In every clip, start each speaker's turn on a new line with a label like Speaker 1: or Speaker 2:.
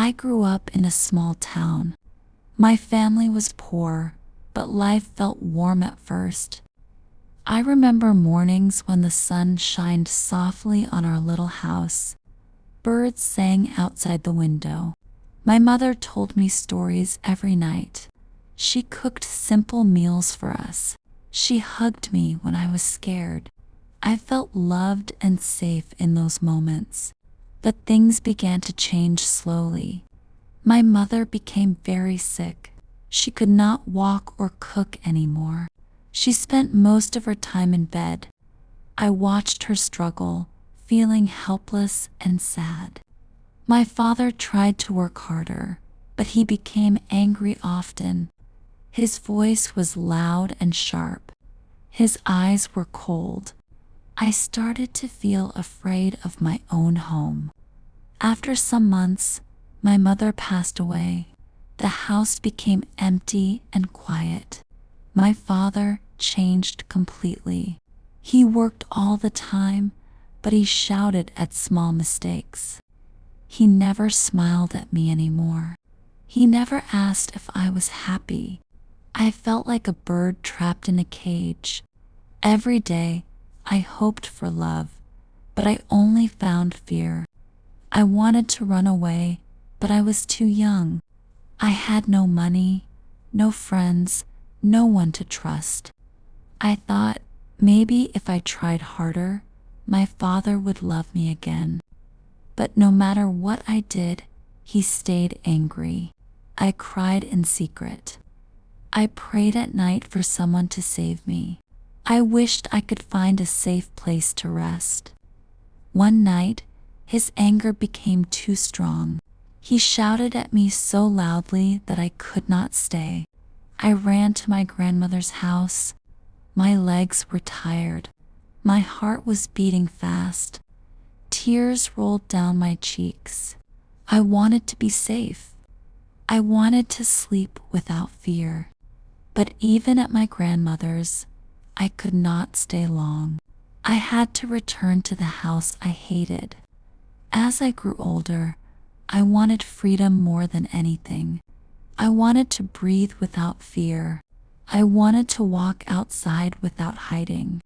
Speaker 1: I grew up in a small town. My family was poor, but life felt warm at first. I remember mornings when the sun shined softly on our little house. Birds sang outside the window. My mother told me stories every night. She cooked simple meals for us. She hugged me when I was scared. I felt loved and safe in those moments. But things began to change slowly. My mother became very sick. She could not walk or cook anymore. She spent most of her time in bed. I watched her struggle, feeling helpless and sad. My father tried to work harder, but he became angry often. His voice was loud and sharp. His eyes were cold. I started to feel afraid of my own home. After some months, my mother passed away. The house became empty and quiet. My father changed completely. He worked all the time, but he shouted at small mistakes. He never smiled at me anymore. He never asked if I was happy. I felt like a bird trapped in a cage. Every day, I hoped for love, but I only found fear. I wanted to run away, but I was too young. I had no money, no friends, no one to trust. I thought maybe if I tried harder, my father would love me again. But no matter what I did, he stayed angry. I cried in secret. I prayed at night for someone to save me. I wished I could find a safe place to rest. One night, his anger became too strong. He shouted at me so loudly that I could not stay. I ran to my grandmother's house. My legs were tired. My heart was beating fast. Tears rolled down my cheeks. I wanted to be safe. I wanted to sleep without fear. But even at my grandmother's, I could not stay long. I had to return to the house I hated. As I grew older, I wanted freedom more than anything. I wanted to breathe without fear. I wanted to walk outside without hiding.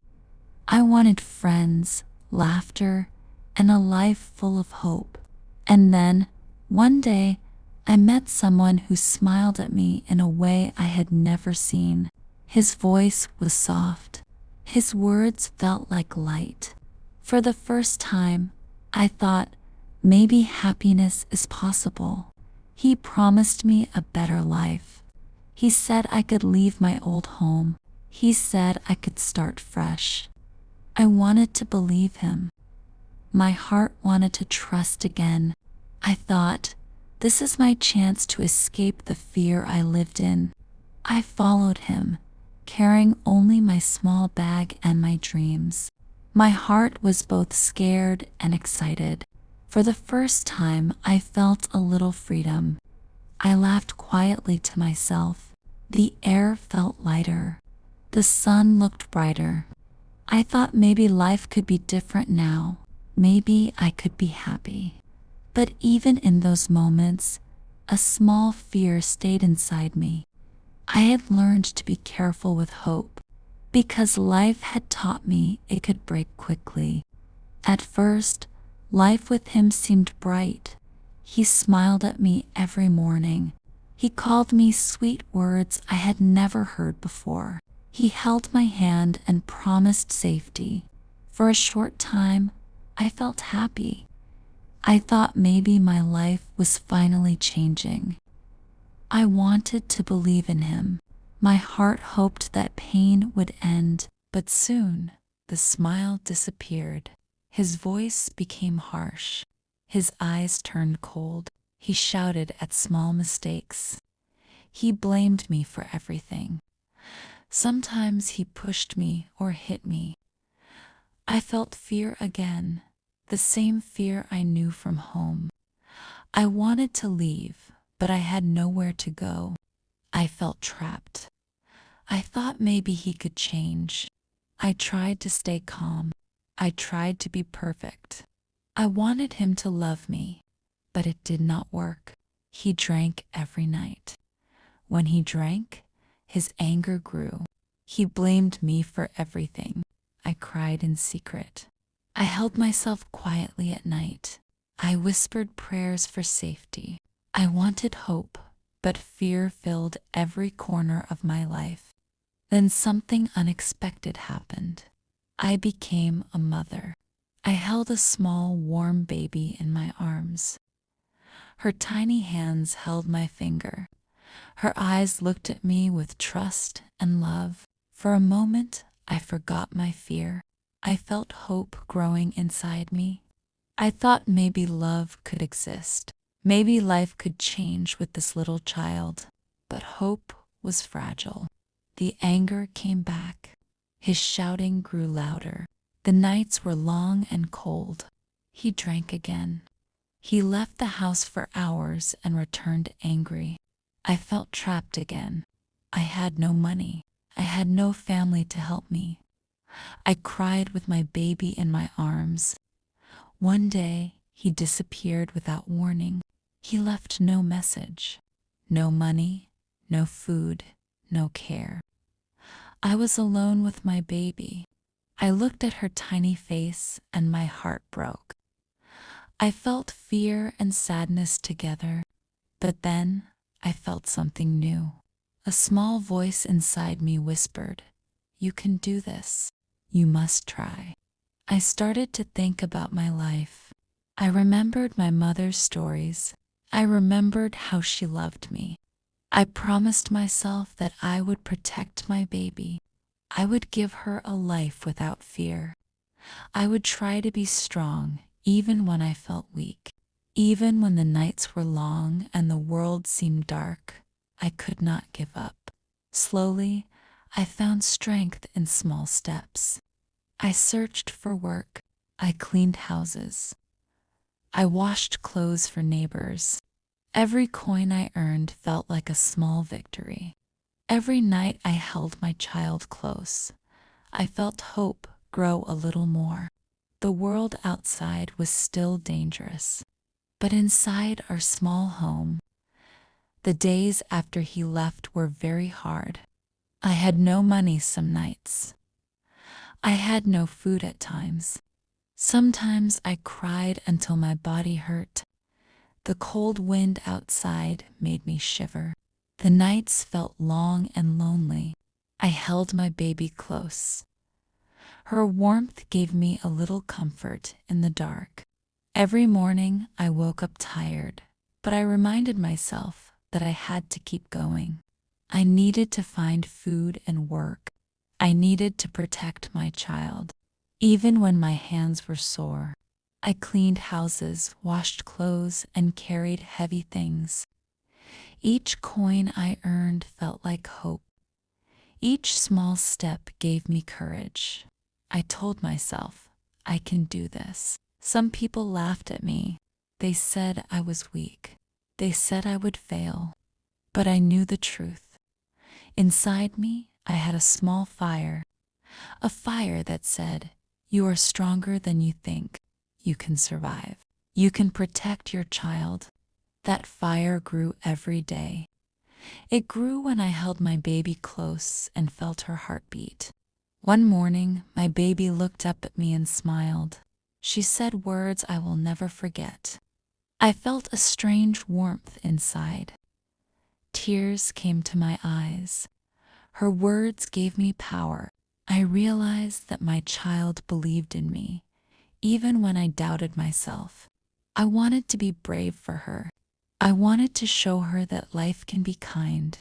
Speaker 1: I wanted friends, laughter, and a life full of hope. And then, one day, I met someone who smiled at me in a way I had never seen. His voice was soft. His words felt like light. For the first time, I thought, maybe happiness is possible. He promised me a better life. He said I could leave my old home. He said I could start fresh. I wanted to believe him. My heart wanted to trust again. I thought, this is my chance to escape the fear I lived in. I followed him, carrying only my small bag and my dreams. My heart was both scared and excited. For the first time, I felt a little freedom. I laughed quietly to myself. The air felt lighter. The sun looked brighter. I thought maybe life could be different now. Maybe I could be happy. But even in those moments, a small fear stayed inside me. I had learned to be careful with hope, because life had taught me it could break quickly. At first, life with him seemed bright. He smiled at me every morning. He called me sweet words I had never heard before. He held my hand and promised safety. For a short time, I felt happy. I thought maybe my life was finally changing. I wanted to believe in him. My heart hoped that pain would end, but soon the smile disappeared. His voice became harsh. His eyes turned cold. He shouted at small mistakes. He blamed me for everything. Sometimes he pushed me or hit me. I felt fear again, the same fear I knew from home. I wanted to leave, but I had nowhere to go. I felt trapped. I thought maybe he could change. I tried to stay calm. I tried to be perfect. I wanted him to love me, but it did not work. He drank every night. When he drank, his anger grew. He blamed me for everything. I cried in secret. I held myself quietly at night. I whispered prayers for safety. I wanted hope, but fear filled every corner of my life. Then something unexpected happened. I became a mother. I held a small, warm baby in my arms. Her tiny hands held my finger. Her eyes looked at me with trust and love. For a moment, I forgot my fear. I felt hope growing inside me. I thought maybe love could exist. Maybe life could change with this little child. But hope was fragile. The anger came back. His shouting grew louder. The nights were long and cold. He drank again. He left the house for hours and returned angry. I felt trapped again. I had no money. I had no family to help me. I cried with my baby in my arms. One day, he disappeared without warning. He left no message, no money, no food, no care. I was alone with my baby. I looked at her tiny face and my heart broke. I felt fear and sadness together, but then I felt something new. A small voice inside me whispered, "You can do this. You must try." I started to think about my life. I remembered my mother's stories. I remembered how she loved me. I promised myself that I would protect my baby. I would give her a life without fear. I would try to be strong, even when I felt weak. Even when the nights were long and the world seemed dark, I could not give up. Slowly, I found strength in small steps. I searched for work. I cleaned houses. I washed clothes for neighbors. Every coin I earned felt like a small victory. Every night I held my child close. I felt hope grow a little more. The world outside was still dangerous. But inside our small home, the days after he left were very hard. I had no money some nights. I had no food at times. Sometimes I cried until my body hurt. The cold wind outside made me shiver. The nights felt long and lonely. I held my baby close. Her warmth gave me a little comfort in the dark. Every morning I woke up tired, but I reminded myself that I had to keep going. I needed to find food and work. I needed to protect my child. Even when my hands were sore, I cleaned houses, washed clothes, and carried heavy things. Each coin I earned felt like hope. Each small step gave me courage. I told myself, I can do this. Some people laughed at me. They said I was weak. They said I would fail. But I knew the truth. Inside me, I had a small fire. A fire that said, "You are stronger than you think. You can survive. You can protect your child." That fire grew every day. It grew when I held my baby close and felt her heartbeat. One morning, my baby looked up at me and smiled. She said words I will never forget. I felt a strange warmth inside. Tears came to my eyes. Her words gave me power. I realized that my child believed in me, even when I doubted myself. I wanted to be brave for her. I wanted to show her that life can be kind.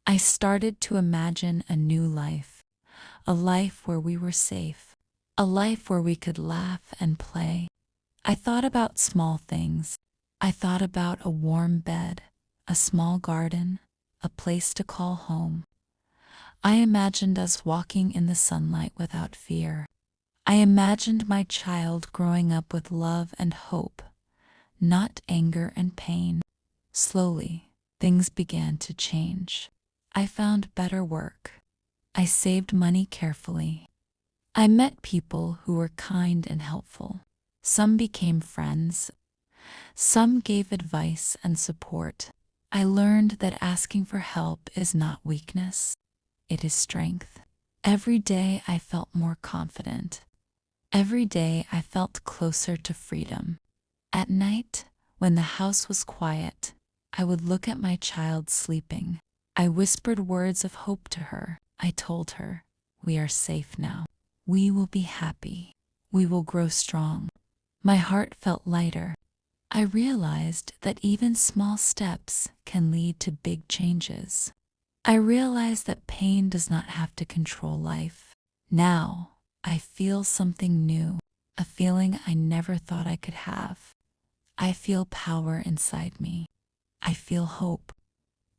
Speaker 1: I started to imagine a new life, a life where we were safe, a life where we could laugh and play. I thought about small things. I thought about a warm bed, a small garden, a place to call home. I imagined us walking in the sunlight without fear. I imagined my child growing up with love and hope, not anger and pain. Slowly, things began to change. I found better work. I saved money carefully. I met people who were kind and helpful. Some became friends. Some gave advice and support. I learned that asking for help is not weakness, it is strength. Every day I felt more confident. Every day I felt closer to freedom. At night, when the house was quiet, I would look at my child sleeping. I whispered words of hope to her. I told her, "We are safe now. We will be happy. We will grow strong." My heart felt lighter. I realized that even small steps can lead to big changes. I realized that pain does not have to control life. Now, I feel something new, a feeling I never thought I could have. I feel power inside me. I feel hope.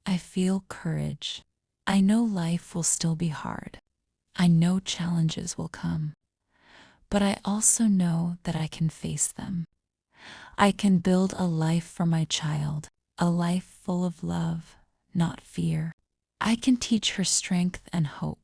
Speaker 1: I feel courage. I know life will still be hard. I know challenges will come. But I also know that I can face them. I can build a life for my child, a life full of love, not fear. I can teach her strength and hope.